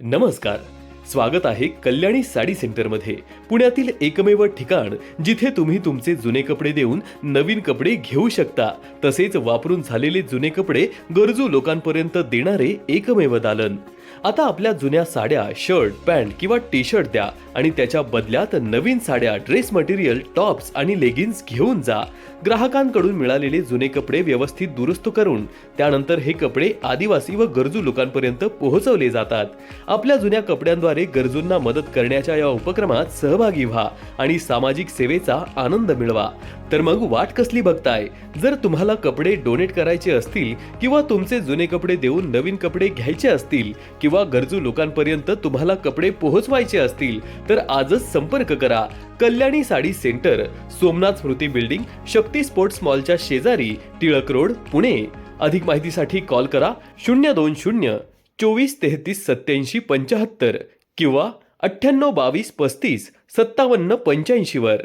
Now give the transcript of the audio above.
नमस्कार. स्वागत आहे कल्याणी साडी सेंटरमध्ये. पुण्यातील एकमेव ठिकाण जिथे तुम्ही तुमचे जुने कपडे देऊन नवीन कपडे घेऊ शकता. तसेच वापरून झालेले जुने कपडे गरजू लोकांपर्यंत देणारे एकमेव दालन. आता आपल्या जुन्या साड्या, शर्ट, पॅन्ट किंवा टी शर्ट द्या आणि त्याच्या बदल्यात नवीन साड्या, ड्रेस मटेरियल, टॉप्स आणि लेगिन्स घेऊन जा. ग्राहकांकडून मिळालेले जुने कपडे व्यवस्थित दुरुस्त करून त्यानंतर हे कपडे आदिवासी व गरजू लोकांपर्यंत पोहोचवले जातात. आपल्या जुन्या कपड्यांद्वारे गरजूंना मदत करण्याच्या या उपक्रमात सहभागी व्हा आणि सामाजिक सेवेचा आनंद मिळवा. तर मग वाट कसली बघताय? जर तुम्हाला कपडे डोनेट करायचे असतील किंवा तुमचे जुने कपडे देऊन नवीन कपडे घ्यायचे असतील किंवा गरजू लोकांपर्यंत तुम्हाला कपडे पोहोचवायचे असतील तर आजच संपर्क करा. कल्याणी साडी सेंटर, सोमनाथ स्मृती बिल्डिंग, शक्ती स्पोर्ट्स मॉलच्या शेजारी, टिळक रोड, पुणे. अधिक माहितीसाठी कॉल करा 020 24 33 87 75 किंवा 98 22 35 57 85 वर.